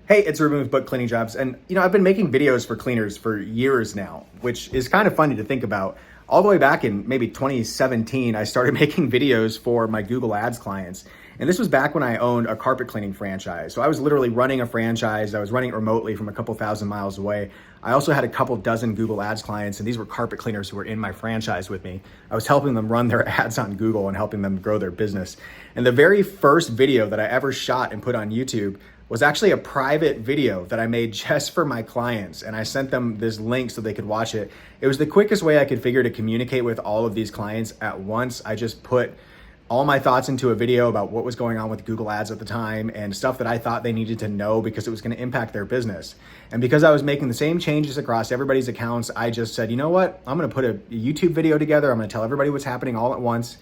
Hey, it's Ruben with Book Cleaning Jobs. And, I've been making videos for cleaners for years now, which is kind of funny to think about. All the way back in maybe 2017, I started making videos for my Google Ads clients. And this was back when I owned a carpet cleaning franchise. So I was literally running a franchise. I was running it remotely from a couple thousand miles away. I also had a couple dozen Google Ads clients, and these were carpet cleaners who were in my franchise with me. I was helping them run their ads on Google and helping them grow their business. And the very first video that I ever shot and put on YouTube was actually a private video that I made just for my clients. And I sent them this link so they could watch it. It was the quickest way I could figure to communicate with all of these clients at once. I just put all my thoughts into a video about what was going on with Google Ads at the time and stuff that I thought they needed to know because it was going to impact their business. And because I was making the same changes across everybody's accounts, I just said, you know what? I'm going to put a YouTube video together. I'm going to tell everybody what's happening all at once.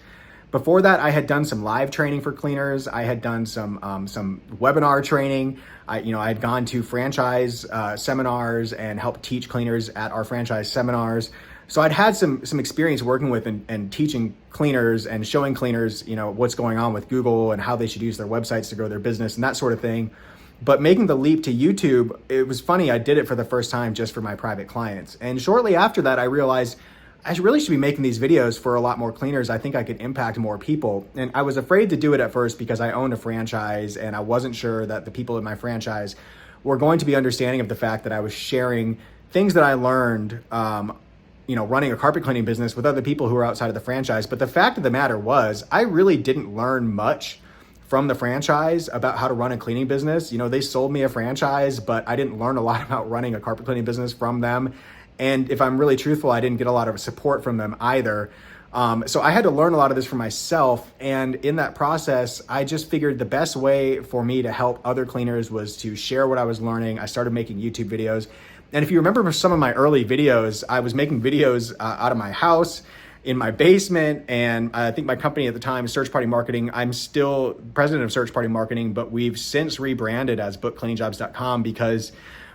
Before that, I had done some live training for cleaners. I had done some webinar training. I had gone to franchise seminars and helped teach cleaners at our franchise seminars. So I'd had some experience working with and teaching cleaners and showing cleaners, what's going on with Google and how they should use their websites to grow their business and that sort of thing. But making the leap to YouTube, it was funny. I did it for the first time just for my private clients. And shortly after that, I realized I really should be making these videos for a lot more cleaners. I think I could impact more people. And I was afraid to do it at first because I owned a franchise and I wasn't sure that the people in my franchise were going to be understanding of the fact that I was sharing things that I learned, running a carpet cleaning business with other people who were outside of the franchise. But the fact of the matter was, I really didn't learn much from the franchise about how to run a cleaning business. They sold me a franchise, but I didn't learn a lot about running a carpet cleaning business from them. And if I'm really truthful, I didn't get a lot of support from them either. So I had to learn a lot of this for myself. And in that process, I just figured the best way for me to help other cleaners was to share what I was learning. I started making YouTube videos. And if you remember some of my early videos, I was making videos out of my house, in my basement. And I think my company at the time, Search Party Marketing, I'm still president of Search Party Marketing, but we've since rebranded as BookCleaningJobs.com because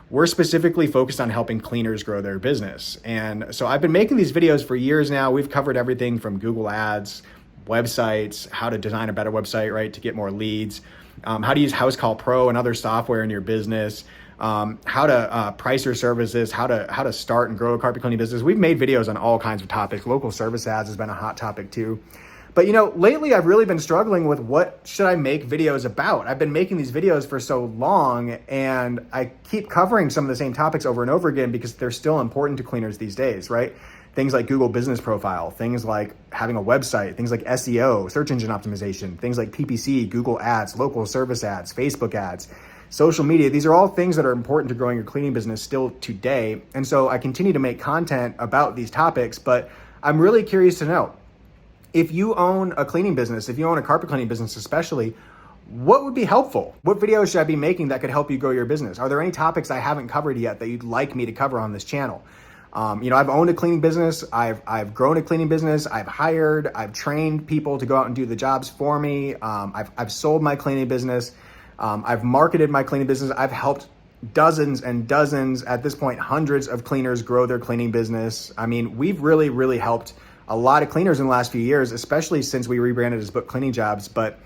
we're specifically focused on helping cleaners grow their business. And so I've been making these videos for years now. We've covered everything from Google Ads, websites, how to design a better website, right, to get more leads, how to use House Call Pro and other software in your business, how to price your services, how to start and grow a carpet cleaning business. We've made videos on all kinds of topics. Local service ads has been a hot topic too. But lately I've really been struggling with what should I make videos about? I've been making these videos for so long and I keep covering some of the same topics over and over again because they're still important to cleaners these days, right? Things like Google Business Profile, things like having a website, things like SEO, search engine optimization, things like PPC, Google Ads, local service ads, Facebook ads, social media. These are all things that are important to growing your cleaning business still today. And so I continue to make content about these topics, but I'm really curious to know, if you own a cleaning business, if you own a carpet cleaning business especially, what would be helpful? What videos should I be making that could help you grow your business? Are there any topics I haven't covered yet that you'd like me to cover on this channel? I've owned a cleaning business. I've grown a cleaning business. I've trained people to go out and do the jobs for me. I've sold my cleaning business. I've marketed my cleaning business. I've helped dozens and dozens, at this point, hundreds of cleaners grow their cleaning business. I mean, we've really, really helped a lot of cleaners in the last few years, especially since we rebranded as Book Cleaning Jobs. But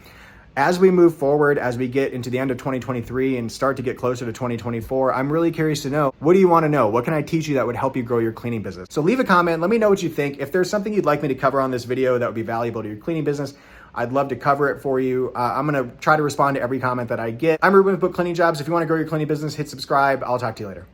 as we move forward, as we get into the end of 2023 and start to get closer to 2024, I'm really curious to know, what do you want to know? What can I teach you that would help you grow your cleaning business? So leave a comment. Let me know what you think. If there's something you'd like me to cover on this video that would be valuable to your cleaning business, I'd love to cover it for you. I'm going to try to respond to every comment that I get. I'm Ruben with Book Cleaning Jobs. If you want to grow your cleaning business, hit subscribe. I'll talk to you later.